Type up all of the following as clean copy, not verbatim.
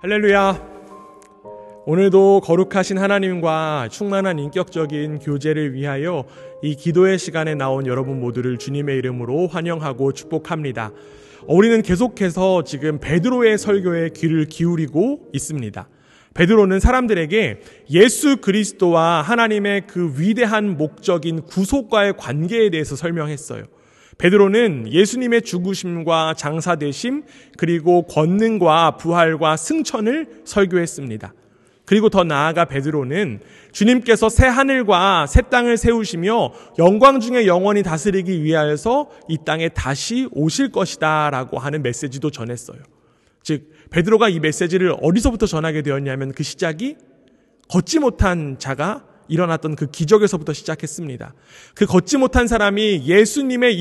할렐루야. 오늘도 거룩하신 하나님과 충만한 인격적인 교제를 위하여 이 기도의 시간에 나온 여러분 모두를 주님의 이름으로 환영하고 축복합니다. 우리는 계속해서 지금 베드로의 설교에 귀를 기울이고 있습니다. 베드로는 사람들에게 예수 그리스도와 하나님의 그 위대한 목적인 구속과의 관계에 대해서 설명했어요. 베드로는 예수님의 죽으심과 장사되심, 그리고 권능과 부활과 승천을 설교했습니다. 그리고 더 나아가 베드로는 주님께서 새 하늘과 새 땅을 세우시며 영광 중에 영원히 다스리기 위하여서 이 땅에 다시 오실 것이다 라고 하는 메시지도 전했어요. 즉 베드로가 이 메시지를 어디서부터 전하게 되었냐면 그 시작이 걷지 못한 자가 일어났던 그 기적에서부터 시작했습니다. 그 걷지 못한 사람이 예수님의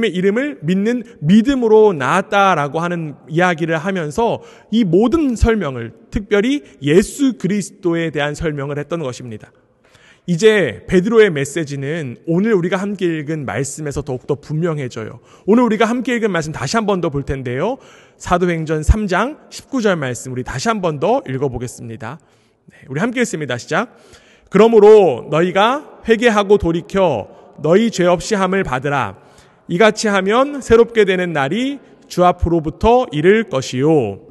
이름을 믿는 믿음으로 나았다라고 하는 이야기를 하면서 이 모든 설명을, 특별히 예수 그리스도에 대한 설명을 했던 것입니다. 이제 베드로의 메시지는 오늘 우리가 함께 읽은 말씀에서 더욱더 분명해져요. 오늘 우리가 함께 읽은 말씀 다시 한 번 더 볼 텐데요. 사도행전 3장 19절 말씀 우리 다시 한 번 더 읽어보겠습니다. 우리 함께 읽습니다. 시작. 그러므로 너희가 회개하고 돌이켜 너희 죄 없이 함을 받으라. 이같이 하면 새롭게 되는 날이 주 앞으로부터 이를 것이요.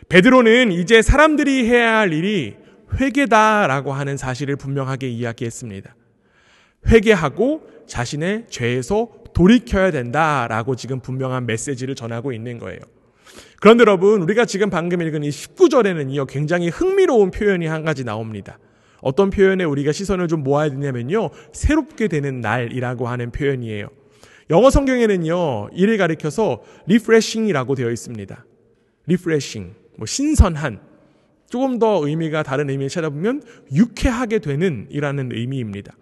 베드로는 이제 사람들이 해야 할 일이 회개다라고 하는 사실을 분명하게 이야기했습니다. 회개하고 자신의 죄에서 돌이켜야 된다라고 지금 분명한 메시지를 전하고 있는 거예요. 그런데 여러분, 우리가 지금 방금 읽은 이 19절에는요, 굉장히 흥미로운 표현이 한 가지 나옵니다. 어떤 표현에 우리가 시선을 좀 모아야 되냐면요, 새롭게 되는 날이라고 하는 표현이에요. 영어 성경에는요, 이를 가리켜서 refreshing이라고 되어 있습니다. refreshing, 신선한, 조금 더 의미가 다른 의미를 찾아보면 유쾌하게 되는 이라는 의미입니다.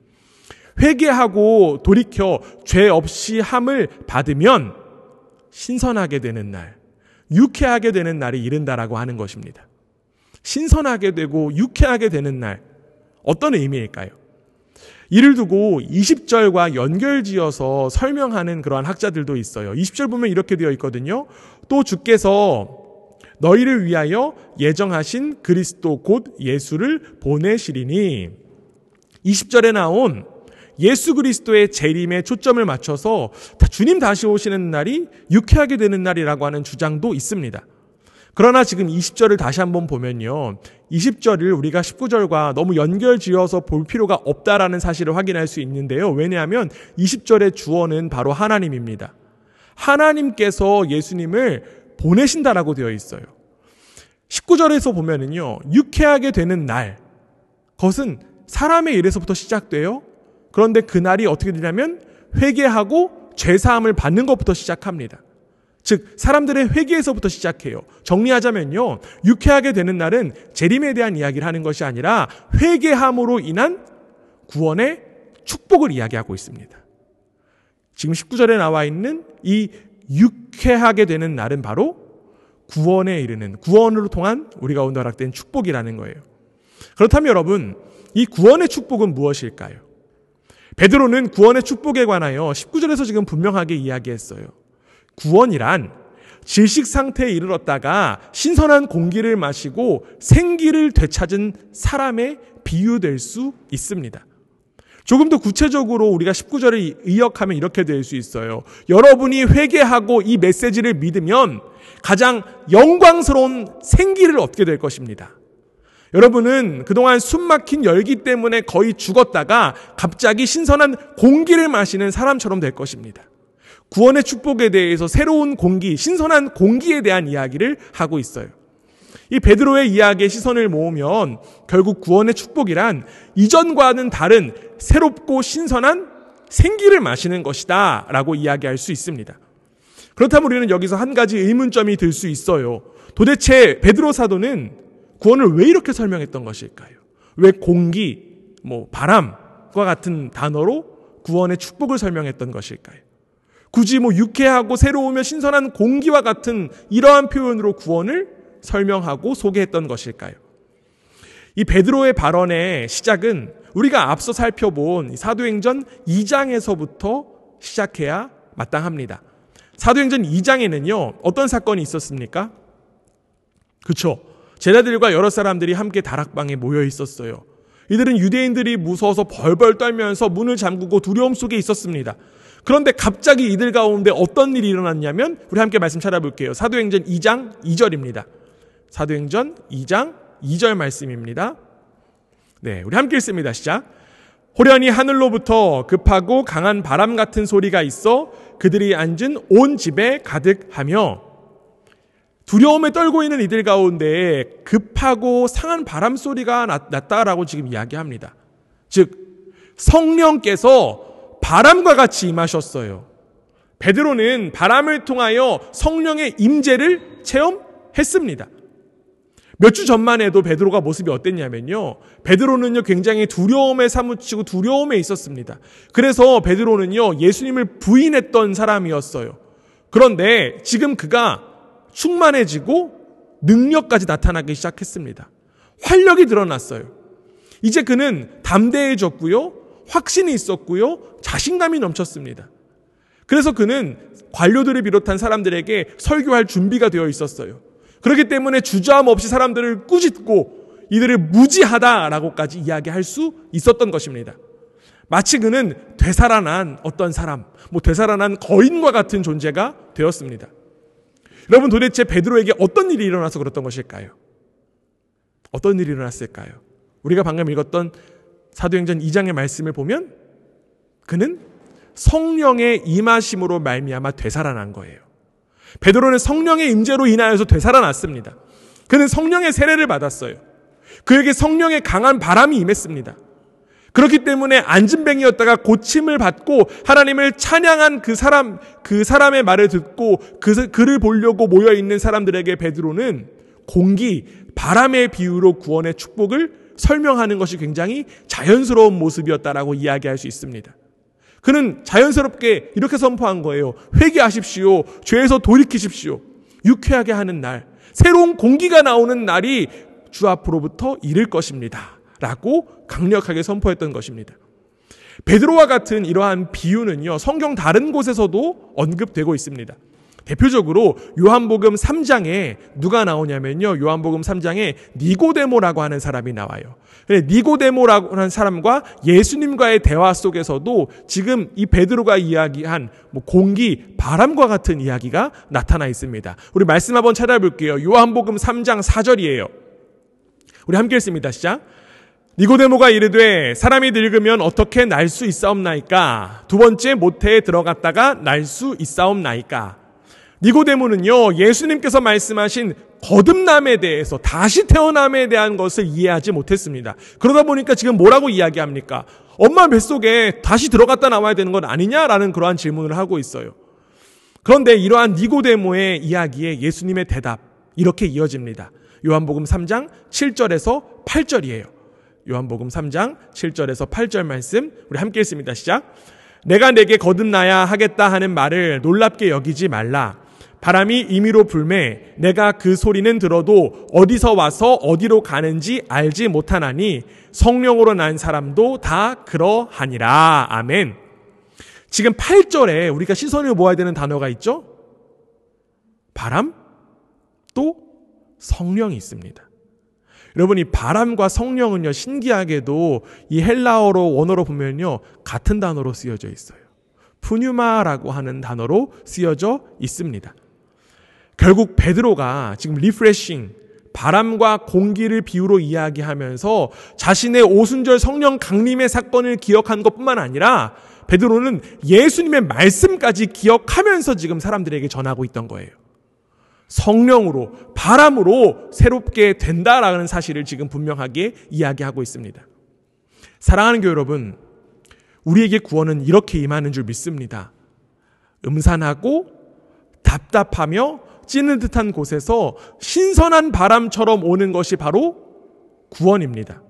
회개하고 돌이켜 죄 없이 함을 받으면 신선하게 되는 날, 유쾌하게 되는 날이 이른다라고 하는 것입니다. 신선하게 되고 유쾌하게 되는 날, 어떤 의미일까요? 이를 두고 20절과 연결지어서 설명하는 그러한 학자들도 있어요. 20절 보면 이렇게 되어 있거든요. 또 주께서 너희를 위하여 예정하신 그리스도 곧 예수를 보내시리니, 20절에 나온 예수 그리스도의 재림에 초점을 맞춰서 주님 다시 오시는 날이 유쾌하게 되는 날이라고 하는 주장도 있습니다. 그러나 지금 20절을 다시 한번 보면요, 20절을 우리가 19절과 너무 연결지어서 볼 필요가 없다라는 사실을 확인할 수 있는데요. 왜냐하면 20절의 주어는 바로 하나님입니다. 하나님께서 예수님을 보내신다라고 되어 있어요. 19절에서 보면은요, 유쾌하게 되는 날, 그것은 사람의 일에서부터 시작돼요. 그런데 그 날이 어떻게 되냐면 회개하고 죄사함을 받는 것부터 시작합니다. 즉 사람들의 회개에서부터 시작해요. 정리하자면요, 유쾌하게 되는 날은 재림에 대한 이야기를 하는 것이 아니라 회개함으로 인한 구원의 축복을 이야기하고 있습니다. 지금 19절에 나와 있는 이 유쾌하게 되는 날은 바로 구원에 이르는, 구원으로 통한 우리 가운데 허락된 축복이라는 거예요. 그렇다면 여러분, 이 구원의 축복은 무엇일까요? 베드로는 구원의 축복에 관하여 19절에서 지금 분명하게 이야기했어요. 구원이란 질식 상태에 이르렀다가 신선한 공기를 마시고 생기를 되찾은 사람에 비유될 수 있습니다. 조금 더 구체적으로 우리가 19절을 의역하면 이렇게 될 수 있어요. 여러분이 회개하고 이 메시지를 믿으면 가장 영광스러운 생기를 얻게 될 것입니다. 여러분은 그동안 숨막힌 열기 때문에 거의 죽었다가 갑자기 신선한 공기를 마시는 사람처럼 될 것입니다. 구원의 축복에 대해서 새로운 공기, 신선한 공기에 대한 이야기를 하고 있어요. 이 베드로의 이야기에 시선을 모으면 결국 구원의 축복이란 이전과는 다른 새롭고 신선한 생기를 마시는 것이다 라고 이야기할 수 있습니다. 그렇다면 우리는 여기서 한 가지 의문점이 들 수 있어요. 도대체 베드로 사도는 구원을 왜 이렇게 설명했던 것일까요? 왜 공기, 바람과 같은 단어로 구원의 축복을 설명했던 것일까요? 굳이 유쾌하고 새로우며 신선한 공기와 같은 이러한 표현으로 구원을 설명하고 소개했던 것일까요? 이 베드로의 발언의 시작은 우리가 앞서 살펴본 사도행전 2장에서부터 시작해야 마땅합니다. 사도행전 2장에는요, 어떤 사건이 있었습니까? 그쵸? 제자들과 여러 사람들이 함께 다락방에 모여 있었어요. 이들은 유대인들이 무서워서 벌벌 떨면서 문을 잠그고 두려움 속에 있었습니다. 그런데 갑자기 이들 가운데 어떤 일이 일어났냐면 우리 함께 말씀 찾아볼게요. 사도행전 2장 2절입니다. 사도행전 2장 2절 말씀입니다. 네, 우리 함께 읽습니다. 시작. 호련히 하늘로부터 급하고 강한 바람 같은 소리가 있어 그들이 앉은 온 집에 가득하며, 두려움에 떨고 있는 이들 가운데 급하고 상한 바람 소리가 났다라고 지금 이야기합니다. 즉 성령께서 바람과 같이 임하셨어요. 베드로는 바람을 통하여 성령의 임재를 체험했습니다. 몇 주 전만 해도 베드로가 모습이 어땠냐면요, 베드로는요 굉장히 두려움에 사무치고 두려움에 있었습니다. 그래서 베드로는요 예수님을 부인했던 사람이었어요. 그런데 지금 그가 충만해지고 능력까지 나타나기 시작했습니다. 활력이 드러났어요. 이제 그는 담대해졌고요, 확신이 있었고요, 자신감이 넘쳤습니다. 그래서 그는 관료들을 비롯한 사람들에게 설교할 준비가 되어 있었어요. 그렇기 때문에 주저함 없이 사람들을 꾸짖고 이들을 무지하다라고까지 이야기할 수 있었던 것입니다. 마치 그는 되살아난 어떤 사람, 되살아난 거인과 같은 존재가 되었습니다. 여러분, 도대체 베드로에게 어떤 일이 일어나서 그랬던 것일까요? 어떤 일이 일어났을까요? 우리가 방금 읽었던 사도행전 2장의 말씀을 보면 그는 성령의 임하심으로 말미암아 되살아난 거예요. 베드로는 성령의 임재로 인하여서 되살아났습니다. 그는 성령의 세례를 받았어요. 그에게 성령의 강한 바람이 임했습니다. 그렇기 때문에 안진뱅이였다가 고침을 받고 하나님을 찬양한 그 사람의 말을 듣고 그를 보려고 모여있는 사람들에게 베드로는 공기, 바람의 비유로 구원의 축복을 설명하는 것이 굉장히 자연스러운 모습이었다라고 이야기할 수 있습니다. 그는 자연스럽게 이렇게 선포한 거예요. 회개하십시오. 죄에서 돌이키십시오. 유쾌하게 하는 날, 새로운 공기가 나오는 날이 주 앞으로부터 이를 것입니다. 라고 강력하게 선포했던 것입니다. 베드로와 같은 이러한 비유는요, 성경 다른 곳에서도 언급되고 있습니다. 대표적으로 요한복음 3장에 누가 나오냐면요, 요한복음 3장에 니고데모라고 하는 사람이 나와요. 니고데모라고 하는 사람과 예수님과의 대화 속에서도 지금 이 베드로가 이야기한 공기, 바람과 같은 이야기가 나타나 있습니다. 우리 말씀 한번 찾아볼게요. 요한복음 3장 4절이에요. 우리 함께 읽습니다. 시작. 니고데모가 이르되 사람이 늙으면 어떻게 날 수 있사옵나이까? 두 번째 모태에 들어갔다가 날 수 있사옵나이까? 니고데모는요, 예수님께서 말씀하신 거듭남에 대해서, 다시 태어남에 대한 것을 이해하지 못했습니다. 그러다 보니까 지금 뭐라고 이야기합니까? 엄마 뱃속에 다시 들어갔다 나와야 되는 건 아니냐라는 그러한 질문을 하고 있어요. 그런데 이러한 니고데모의 이야기에 예수님의 대답, 이렇게 이어집니다. 요한복음 3장 7절에서 8절이에요. 요한복음 3장 7절에서 8절 말씀 우리 함께 읽습니다. 시작. 내가 내게 거듭나야 하겠다 하는 말을 놀랍게 여기지 말라. 바람이 임의로 불매 내가 그 소리는 들어도 어디서 와서 어디로 가는지 알지 못하나니 성령으로 난 사람도 다 그러하니라. 아멘. 지금 8절에 우리가 시선을 모아야 되는 단어가 있죠? 바람, 또 성령이 있습니다. 여러분, 이 바람과 성령은요, 신기하게도 이 헬라어로 원어로 보면요, 같은 단어로 쓰여져 있어요. 푸뉴마라고 하는 단어로 쓰여져 있습니다. 결국 베드로가 지금 리프레싱, 바람과 공기를 비유로 이야기하면서 자신의 오순절 성령 강림의 사건을 기억한 것뿐만 아니라 베드로는 예수님의 말씀까지 기억하면서 지금 사람들에게 전하고 있던 거예요. 성령으로, 바람으로 새롭게 된다라는 사실을 지금 분명하게 이야기하고 있습니다. 사랑하는 교회 여러분, 우리에게 구원은 이렇게 임하는 줄 믿습니다. 음산하고 답답하며 찌는 듯한 곳에서 신선한 바람처럼 오는 것이 바로 구원입니다.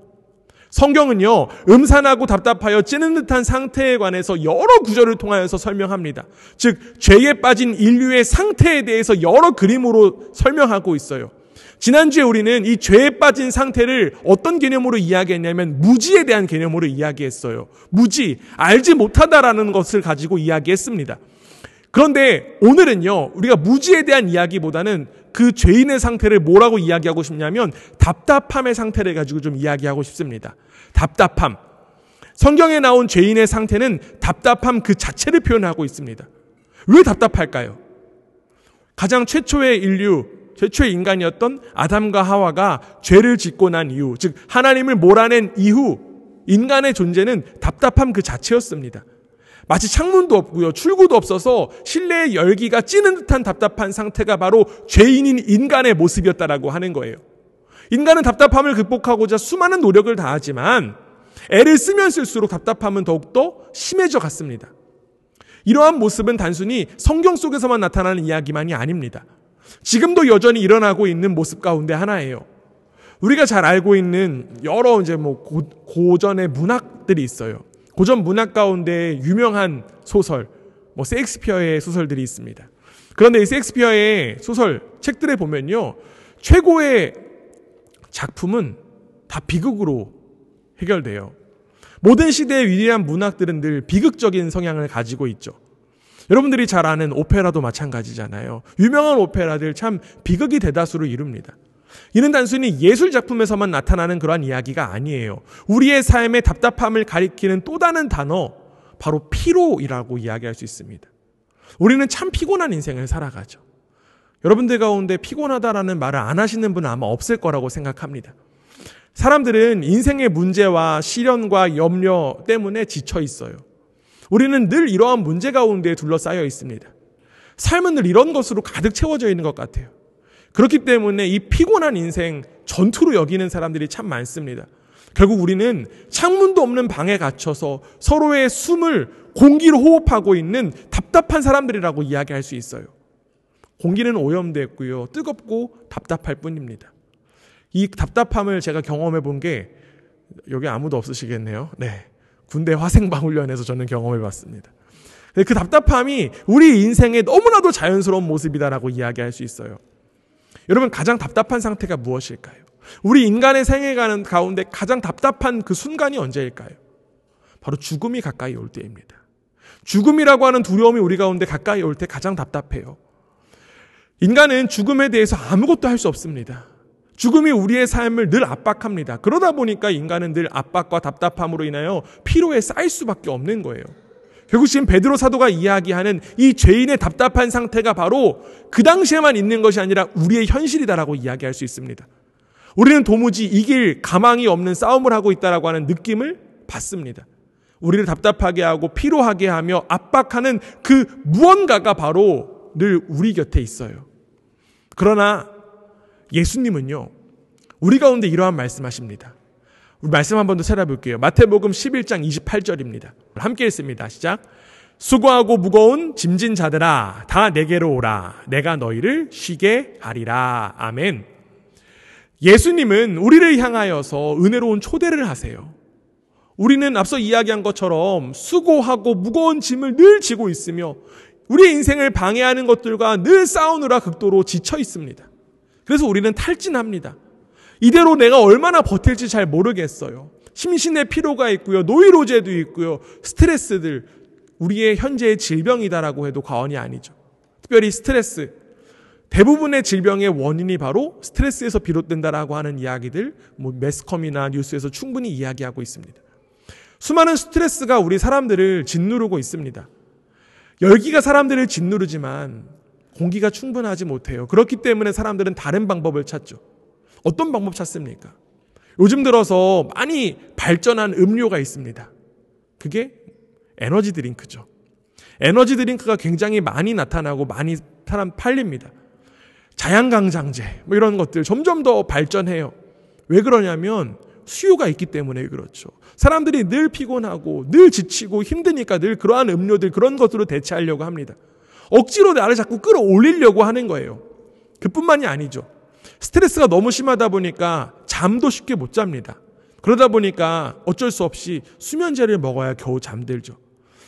성경은요, 음산하고 답답하여 찌는 듯한 상태에 관해서 여러 구절을 통하여서 설명합니다. 즉, 죄에 빠진 인류의 상태에 대해서 여러 그림으로 설명하고 있어요. 지난주에 우리는 이 죄에 빠진 상태를 어떤 개념으로 이야기했냐면 무지에 대한 개념으로 이야기했어요. 무지, 알지 못하다라는 것을 가지고 이야기했습니다. 그런데 오늘은요, 우리가 무지에 대한 이야기보다는 그 죄인의 상태를 뭐라고 이야기하고 싶냐면 답답함의 상태를 가지고 좀 이야기하고 싶습니다. 답답함. 성경에 나온 죄인의 상태는 답답함 그 자체를 표현하고 있습니다. 왜 답답할까요? 가장 최초의 인간이었던 아담과 하와가 죄를 짓고 난 이후, 즉 하나님을 몰아낸 이후 인간의 존재는 답답함 그 자체였습니다. 마치 창문도 없고요, 출구도 없어서 실내의 열기가 찌는 듯한 답답한 상태가 바로 죄인인 인간의 모습이었다라고 하는 거예요. 인간은 답답함을 극복하고자 수많은 노력을 다하지만 애를 쓰면 쓸수록 답답함은 더욱더 심해져 갔습니다. 이러한 모습은 단순히 성경 속에서만 나타나는 이야기만이 아닙니다. 지금도 여전히 일어나고 있는 모습 가운데 하나예요. 우리가 잘 알고 있는 여러 고전의 문학들이 있어요. 고전 문학 가운데 유명한 소설, 셰익스피어의 소설들이 있습니다. 그런데 이 셰익스피어의 소설, 책들에 보면요, 최고의 작품은 다 비극으로 해결돼요. 모든 시대의 위대한 문학들은 늘 비극적인 성향을 가지고 있죠. 여러분들이 잘 아는 오페라도 마찬가지잖아요. 유명한 오페라들 참 비극이 대다수를 이룹니다. 이는 단순히 예술 작품에서만 나타나는 그러한 이야기가 아니에요. 우리의 삶의 답답함을 가리키는 또 다른 단어, 바로 피로이라고 이야기할 수 있습니다. 우리는 참 피곤한 인생을 살아가죠. 여러분들 가운데 피곤하다라는 말을 안 하시는 분은 아마 없을 거라고 생각합니다. 사람들은 인생의 문제와 시련과 염려 때문에 지쳐 있어요. 우리는 늘 이러한 문제 가운데 둘러싸여 있습니다. 삶은 늘 이런 것으로 가득 채워져 있는 것 같아요. 그렇기 때문에 이 피곤한 인생 전투로 여기는 사람들이 참 많습니다. 결국 우리는 창문도 없는 방에 갇혀서 서로의 숨을 공기로 호흡하고 있는 답답한 사람들이라고 이야기할 수 있어요. 공기는 오염됐고요, 뜨겁고 답답할 뿐입니다. 이 답답함을 제가 경험해 본 게 여기 아무도 없으시겠네요. 네, 군대 화생방훈련에서 저는 경험해 봤습니다. 그 답답함이 우리 인생의 너무나도 자연스러운 모습이다라고 이야기할 수 있어요. 여러분, 가장 답답한 상태가 무엇일까요? 우리 인간의 생애 가운데 가장 답답한 그 순간이 언제일까요? 바로 죽음이 가까이 올 때입니다. 죽음이라고 하는 두려움이 우리 가운데 가까이 올 때 가장 답답해요. 인간은 죽음에 대해서 아무것도 할 수 없습니다. 죽음이 우리의 삶을 늘 압박합니다. 그러다 보니까 인간은 늘 압박과 답답함으로 인하여 피로에 쌓일 수밖에 없는 거예요. 결국 지금 베드로 사도가 이야기하는 이 죄인의 답답한 상태가 바로 그 당시에만 있는 것이 아니라 우리의 현실이다라고 이야기할 수 있습니다. 우리는 도무지 이길 가망이 없는 싸움을 하고 있다라고 하는 느낌을 받습니다. 우리를 답답하게 하고 피로하게 하며 압박하는 그 무언가가 바로 늘 우리 곁에 있어요. 그러나 예수님은요, 우리 가운데 이러한 말씀하십니다. 우리 말씀 한 번 더 찾아볼게요. 마태복음 11장 28절입니다. 함께 읽습니다. 시작. 수고하고 무거운 짐진 자들아, 다 내게로 오라. 내가 너희를 쉬게 하리라. 아멘. 예수님은 우리를 향하여서 은혜로운 초대를 하세요. 우리는 앞서 이야기한 것처럼 수고하고 무거운 짐을 늘 지고 있으며 우리의 인생을 방해하는 것들과 늘 싸우느라 극도로 지쳐 있습니다. 그래서 우리는 탈진합니다. 이대로 내가 얼마나 버틸지 잘 모르겠어요. 심신의 피로가 있고요, 노이로제도 있고요, 스트레스들, 우리의 현재의 질병이다라고 해도 과언이 아니죠. 특별히 스트레스, 대부분의 질병의 원인이 바로 스트레스에서 비롯된다라고 하는 이야기들, 매스컴이나 뉴스에서 충분히 이야기하고 있습니다. 수많은 스트레스가 우리 사람들을 짓누르고 있습니다. 열기가 사람들을 짓누르지만 공기가 충분하지 못해요. 그렇기 때문에 사람들은 다른 방법을 찾죠. 어떤 방법 찾습니까? 요즘 들어서 많이 발전한 음료가 있습니다. 그게 에너지 드링크죠. 에너지 드링크가 굉장히 많이 나타나고 많이 팔립니다. 자양강장제 이런 것들 점점 더 발전해요. 왜 그러냐면 수요가 있기 때문에 그렇죠. 사람들이 늘 피곤하고 늘 지치고 힘드니까 늘 그러한 음료들, 그런 것들로 대체하려고 합니다. 억지로 나를 자꾸 끌어올리려고 하는 거예요. 그뿐만이 아니죠. 스트레스가 너무 심하다 보니까 잠도 쉽게 못 잡니다. 그러다 보니까 어쩔 수 없이 수면제를 먹어야 겨우 잠들죠.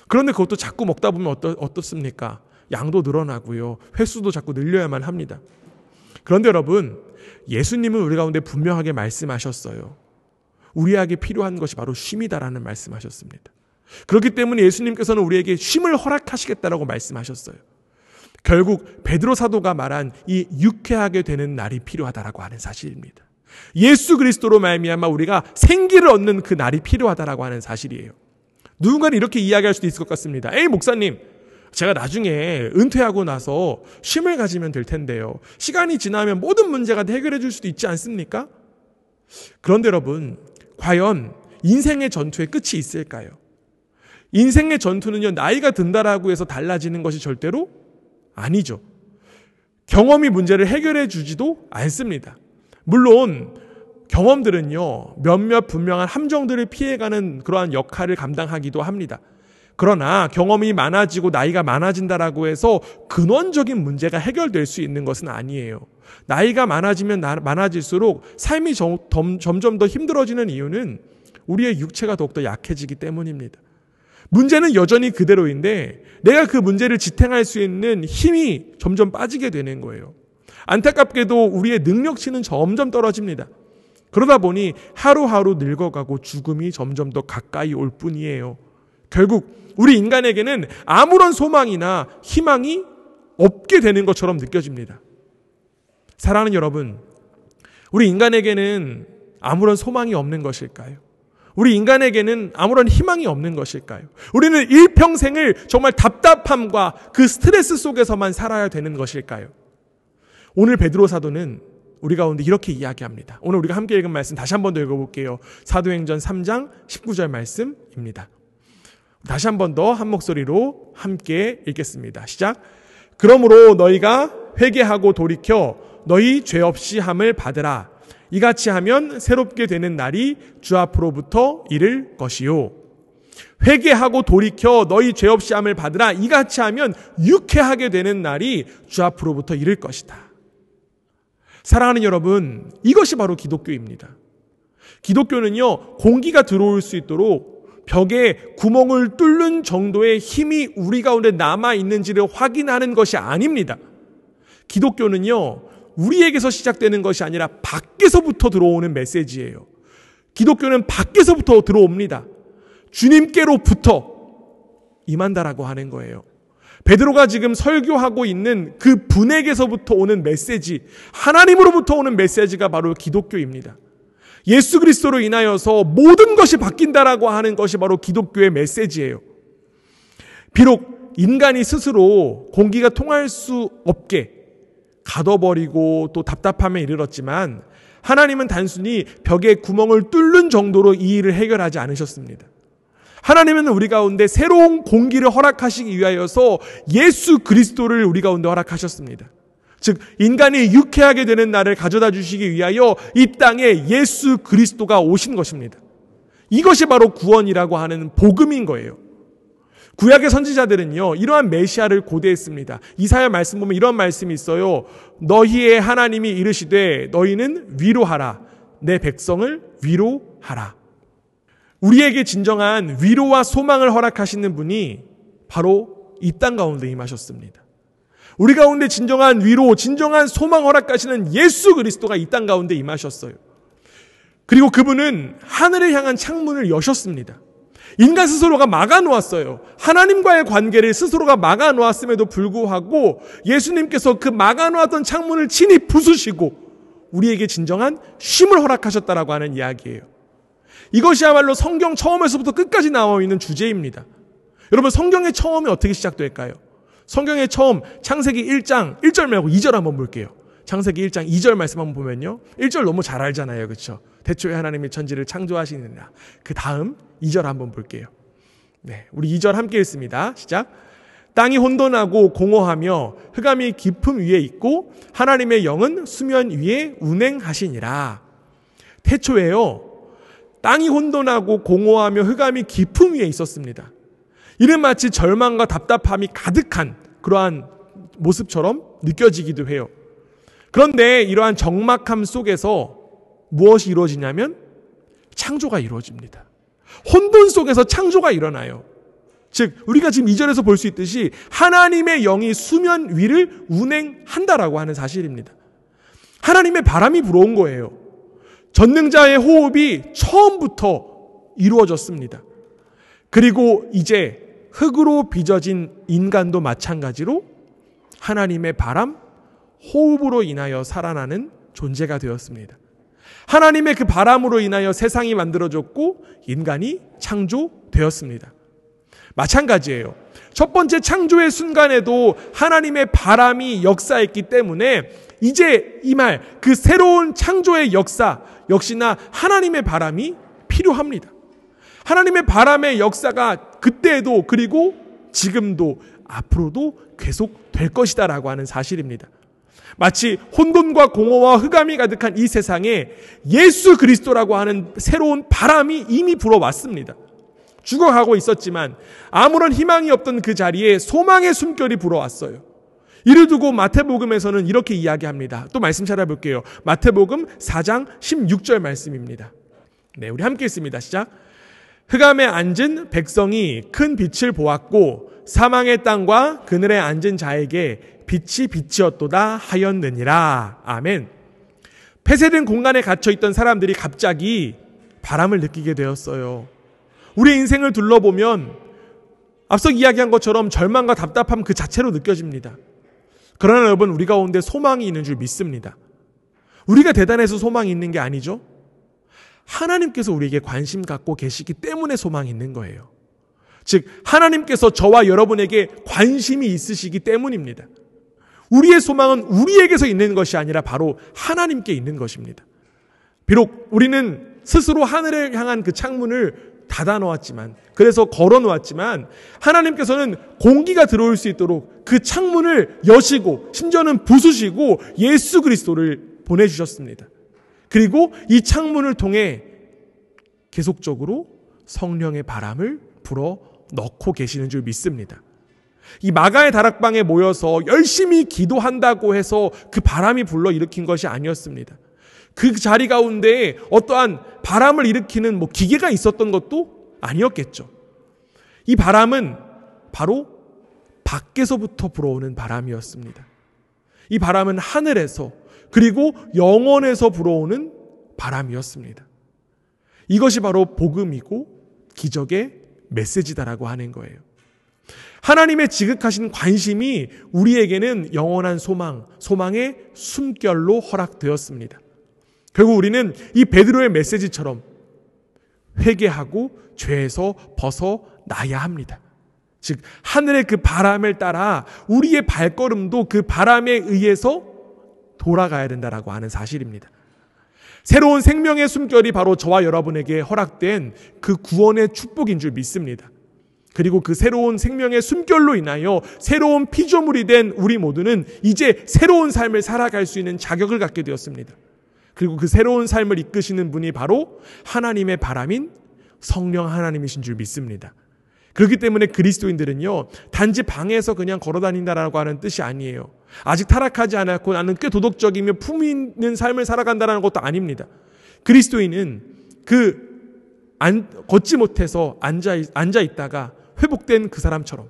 그런데 그것도 자꾸 먹다 보면 어떻습니까? 양도 늘어나고요, 횟수도 자꾸 늘려야만 합니다. 그런데 여러분, 예수님은 우리 가운데 분명하게 말씀하셨어요. 우리에게 필요한 것이 바로 쉼이다라는 말씀하셨습니다. 그렇기 때문에 예수님께서는 우리에게 쉼을 허락하시겠다라고 말씀하셨어요. 결국 베드로 사도가 말한 이 유쾌하게 되는 날이 필요하다라고 하는 사실입니다. 예수 그리스도로 말미암아 우리가 생기를 얻는 그 날이 필요하다라고 하는 사실이에요. 누군가는 이렇게 이야기할 수도 있을 것 같습니다. 에이 목사님, 제가 나중에 은퇴하고 나서 쉼을 가지면 될 텐데요. 시간이 지나면 모든 문제가 해결해 줄 수도 있지 않습니까? 그런데 여러분, 과연 인생의 전투의 끝이 있을까요? 인생의 전투는요, 나이가 든다라고 해서 달라지는 것이 절대로 아니죠. 경험이 문제를 해결해 주지도 않습니다. 물론 경험들은요, 몇몇 분명한 함정들을 피해가는 그러한 역할을 감당하기도 합니다. 그러나 경험이 많아지고 나이가 많아진다라고 해서 근원적인 문제가 해결될 수 있는 것은 아니에요. 나이가 많아지면 많아질수록 삶이 점점 더 힘들어지는 이유는 우리의 육체가 더욱더 약해지기 때문입니다. 문제는 여전히 그대로인데 내가 그 문제를 지탱할 수 있는 힘이 점점 빠지게 되는 거예요. 안타깝게도 우리의 능력치는 점점 떨어집니다. 그러다 보니 하루하루 늙어가고 죽음이 점점 더 가까이 올 뿐이에요. 결국 우리 인간에게는 아무런 소망이나 희망이 없게 되는 것처럼 느껴집니다. 사랑하는 여러분, 우리 인간에게는 아무런 소망이 없는 것일까요? 우리 인간에게는 아무런 희망이 없는 것일까요? 우리는 일평생을 정말 답답함과 그 스트레스 속에서만 살아야 되는 것일까요? 오늘 베드로 사도는 우리 가운데 이렇게 이야기합니다. 오늘 우리가 함께 읽은 말씀 다시 한 번 더 읽어볼게요. 사도행전 3장 19절 말씀입니다. 다시 한 번 더 한 목소리로 함께 읽겠습니다. 시작. 그러므로 너희가 회개하고 돌이켜 너희 죄 없이 함을 받으라. 이같이 하면 새롭게 되는 날이 주 앞으로부터 이를 것이요. 회개하고 돌이켜 너희 죄 없이 함을 받으라. 이같이 하면 유쾌하게 되는 날이 주 앞으로부터 이를 것이다. 사랑하는 여러분, 이것이 바로 기독교입니다. 기독교는요, 공기가 들어올 수 있도록 벽에 구멍을 뚫는 정도의 힘이 우리 가운데 남아있는지를 확인하는 것이 아닙니다. 기독교는요, 우리에게서 시작되는 것이 아니라 밖에서부터 들어오는 메시지예요. 기독교는 밖에서부터 들어옵니다. 주님께로부터 임한다라고 하는 거예요. 베드로가 지금 설교하고 있는 그 분에게서부터 오는 메시지, 하나님으로부터 오는 메시지가 바로 기독교입니다. 예수 그리스도로 인하여서 모든 것이 바뀐다라고 하는 것이 바로 기독교의 메시지예요. 비록 인간이 스스로 공기가 통할 수 없게 가둬버리고 또 답답함에 이르렀지만 하나님은 단순히 벽에 구멍을 뚫는 정도로 이 일을 해결하지 않으셨습니다. 하나님은 우리 가운데 새로운 공기를 허락하시기 위하여서 예수 그리스도를 우리 가운데 허락하셨습니다. 즉 인간이 유쾌하게 되는 날을 가져다 주시기 위하여 이 땅에 예수 그리스도가 오신 것입니다. 이것이 바로 구원이라고 하는 복음인 거예요. 구약의 선지자들은요, 이러한 메시아를 고대했습니다. 이사야 말씀 보면 이런 말씀이 있어요. 너희의 하나님이 이르시되 너희는 위로하라. 내 백성을 위로하라. 우리에게 진정한 위로와 소망을 허락하시는 분이 바로 이 땅 가운데 임하셨습니다. 우리 가운데 진정한 위로, 진정한 소망 허락하시는 예수 그리스도가 이 땅 가운데 임하셨어요. 그리고 그분은 하늘을 향한 창문을 여셨습니다. 인간 스스로가 막아놓았어요. 하나님과의 관계를 스스로가 막아놓았음에도 불구하고 예수님께서 그 막아놓았던 창문을 친히 부수시고 우리에게 진정한 쉼을 허락하셨다라고 하는 이야기예요. 이것이야말로 성경 처음에서부터 끝까지 나와 있는 주제입니다. 여러분, 성경의 처음이 어떻게 시작될까요? 성경의 처음 창세기 1장 1절 말고 2절 한번 볼게요. 창세기 1장 2절 말씀 한번 보면요. 1절 너무 잘 알잖아요. 그렇죠? 대초에 하나님이 천지를 창조하시느니라. 그 다음 2절 한번 볼게요. 네, 우리 2절 함께 읽습니다. 시작. 땅이 혼돈하고 공허하며 흑암이 깊음 위에 있고 하나님의 영은 수면 위에 운행하시니라. 태초에요, 땅이 혼돈하고 공허하며 흑암이 깊음 위에 있었습니다. 이는 마치 절망과 답답함이 가득한 그러한 모습처럼 느껴지기도 해요. 그런데 이러한 적막함 속에서 무엇이 이루어지냐면 창조가 이루어집니다. 혼돈 속에서 창조가 일어나요. 즉 우리가 지금 2절에서 볼 수 있듯이 하나님의 영이 수면 위를 운행한다라고 하는 사실입니다. 하나님의 바람이 불어온 거예요. 전능자의 호흡이 처음부터 이루어졌습니다. 그리고 이제 흙으로 빚어진 인간도 마찬가지로 하나님의 바람, 호흡으로 인하여 살아나는 존재가 되었습니다. 하나님의 그 바람으로 인하여 세상이 만들어졌고 인간이 창조되었습니다. 마찬가지예요. 첫 번째 창조의 순간에도 하나님의 바람이 역사했기 때문에 이제 이 말, 그 새로운 창조의 역사 역시나 하나님의 바람이 필요합니다. 하나님의 바람의 역사가 그때에도 그리고 지금도 앞으로도 계속될 것이다라고 하는 사실입니다. 마치 혼돈과 공허와 흑암이 가득한 이 세상에 예수 그리스도라고 하는 새로운 바람이 이미 불어왔습니다. 죽어가고 있었지만 아무런 희망이 없던 그 자리에 소망의 숨결이 불어왔어요. 이를 두고 마태복음에서는 이렇게 이야기합니다. 또 말씀 찾아볼게요. 마태복음 4장 16절 말씀입니다. 네, 우리 함께 읽습니다. 시작. 흑암에 앉은 백성이 큰 빛을 보았고 사망의 땅과 그늘에 앉은 자에게 빛이 빛이었도다 하였느니라. 아멘. 폐쇄된 공간에 갇혀있던 사람들이 갑자기 바람을 느끼게 되었어요. 우리의 인생을 둘러보면 앞서 이야기한 것처럼 절망과 답답함 그 자체로 느껴집니다. 그러나 여러분, 우리 가운데 소망이 있는 줄 믿습니다. 우리가 대단해서 소망이 있는 게 아니죠. 하나님께서 우리에게 관심 갖고 계시기 때문에 소망이 있는 거예요. 즉 하나님께서 저와 여러분에게 관심이 있으시기 때문입니다. 우리의 소망은 우리에게서 있는 것이 아니라 바로 하나님께 있는 것입니다. 비록 우리는 스스로 하늘을 향한 그 창문을 닫아 놓았지만, 그래서 걸어 놓았지만 하나님께서는 공기가 들어올 수 있도록 그 창문을 여시고 심지어는 부수시고 예수 그리스도를 보내주셨습니다. 그리고 이 창문을 통해 계속적으로 성령의 바람을 불어 넣고 계시는 줄 믿습니다. 이 마가의 다락방에 모여서 열심히 기도한다고 해서 그 바람이 불러일으킨 것이 아니었습니다. 그 자리 가운데 어떠한 바람을 일으키는 기계가 있었던 것도 아니었겠죠. 이 바람은 바로 밖에서부터 불어오는 바람이었습니다. 이 바람은 하늘에서 그리고 영원에서 불어오는 바람이었습니다. 이것이 바로 복음이고 기적의 메시지다라고 하는 거예요. 하나님의 지극하신 관심이 우리에게는 영원한 소망의 숨결로 허락되었습니다. 결국 우리는 이 베드로의 메시지처럼 회개하고 죄에서 벗어나야 합니다. 즉 하늘의 그 바람을 따라 우리의 발걸음도 그 바람에 의해서 돌아가야 된다라고 하는 사실입니다. 새로운 생명의 숨결이 바로 저와 여러분에게 허락된 그 구원의 축복인 줄 믿습니다. 그리고 그 새로운 생명의 숨결로 인하여 새로운 피조물이 된 우리 모두는 이제 새로운 삶을 살아갈 수 있는 자격을 갖게 되었습니다. 그리고 그 새로운 삶을 이끄시는 분이 바로 하나님의 바람인 성령 하나님이신 줄 믿습니다. 그렇기 때문에 그리스도인들은요, 단지 방에서 그냥 걸어다닌다라고 하는 뜻이 아니에요. 아직 타락하지 않았고 나는 꽤 도덕적이며 품위 있는 삶을 살아간다는 것도 아닙니다. 그리스도인은 걷지 못해서 앉아 있다가 회복된 그 사람처럼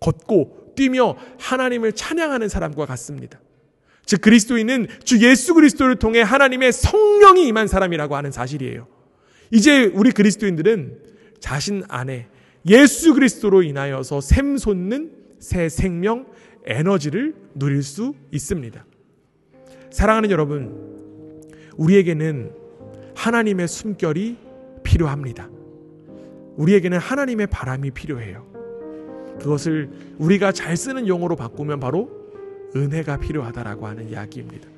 걷고 뛰며 하나님을 찬양하는 사람과 같습니다. 즉 그리스도인은 주 예수 그리스도를 통해 하나님의 성령이 임한 사람이라고 하는 사실이에요. 이제 우리 그리스도인들은 자신 안에 예수 그리스도로 인하여서 샘솟는 새 생명, 에너지를 누릴 수 있습니다. 사랑하는 여러분, 우리에게는 하나님의 숨결이 필요합니다. 우리에게는 하나님의 바람이 필요해요. 그것을 우리가 잘 쓰는 용어로 바꾸면 바로 은혜가 필요하다라고 하는 이야기입니다.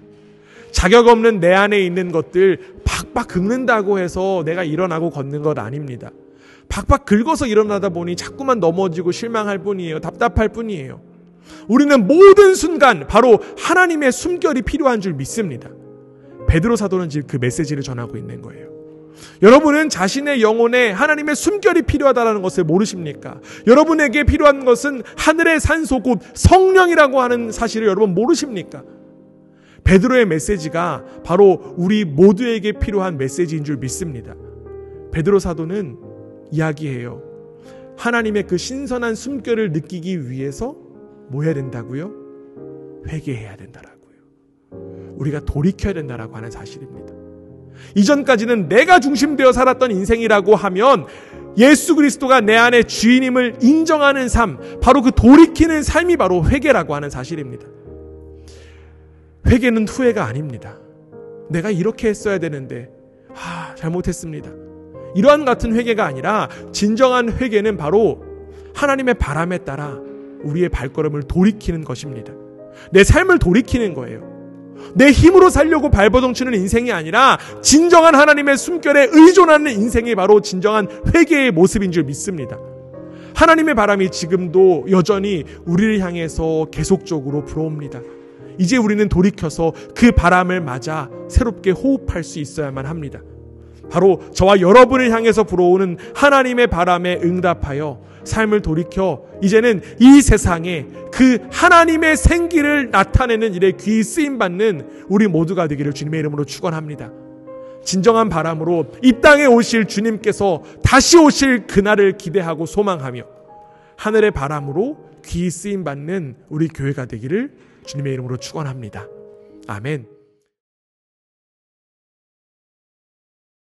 자격 없는 내 안에 있는 것들 박박 긁는다고 해서 내가 일어나고 걷는 것 아닙니다. 박박 긁어서 일어나다 보니 자꾸만 넘어지고 실망할 뿐이에요. 답답할 뿐이에요. 우리는 모든 순간 바로 하나님의 숨결이 필요한 줄 믿습니다. 베드로 사도는 지금 그 메시지를 전하고 있는 거예요. 여러분은 자신의 영혼에 하나님의 숨결이 필요하다는 것을 모르십니까? 여러분에게 필요한 것은 하늘의 산소 곧 성령이라고 하는 사실을 여러분 모르십니까? 베드로의 메시지가 바로 우리 모두에게 필요한 메시지인 줄 믿습니다. 베드로 사도는 이야기해요. 하나님의 그 신선한 숨결을 느끼기 위해서 뭐 해야 된다고요? 회개해야 된다라고요. 우리가 돌이켜야 된다라고 하는 사실입니다. 이전까지는 내가 중심되어 살았던 인생이라고 하면 예수 그리스도가 내 안에 주인임을 인정하는 삶, 바로 그 돌이키는 삶이 바로 회개라고 하는 사실입니다. 회개는 후회가 아닙니다. 내가 이렇게 했어야 되는데 잘못했습니다. 이러한 같은 회개가 아니라 진정한 회개는 바로 하나님의 바람에 따라 우리의 발걸음을 돌이키는 것입니다. 내 삶을 돌이키는 거예요. 내 힘으로 살려고 발버둥치는 인생이 아니라 진정한 하나님의 숨결에 의존하는 인생이 바로 진정한 회개의 모습인 줄 믿습니다. 하나님의 바람이 지금도 여전히 우리를 향해서 계속적으로 불어옵니다. 이제 우리는 돌이켜서 그 바람을 맞아 새롭게 호흡할 수 있어야만 합니다. 바로 저와 여러분을 향해서 불어오는 하나님의 바람에 응답하여 삶을 돌이켜 이제는 이 세상에 그 하나님의 생기를 나타내는 일에 귀히 쓰임받는 우리 모두가 되기를 주님의 이름으로 축원합니다. 진정한 바람으로 이 땅에 오실 주님께서 다시 오실 그날을 기대하고 소망하며 하늘의 바람으로 귀히 쓰임받는 우리 교회가 되기를 주님의 이름으로 축원합니다. 아멘.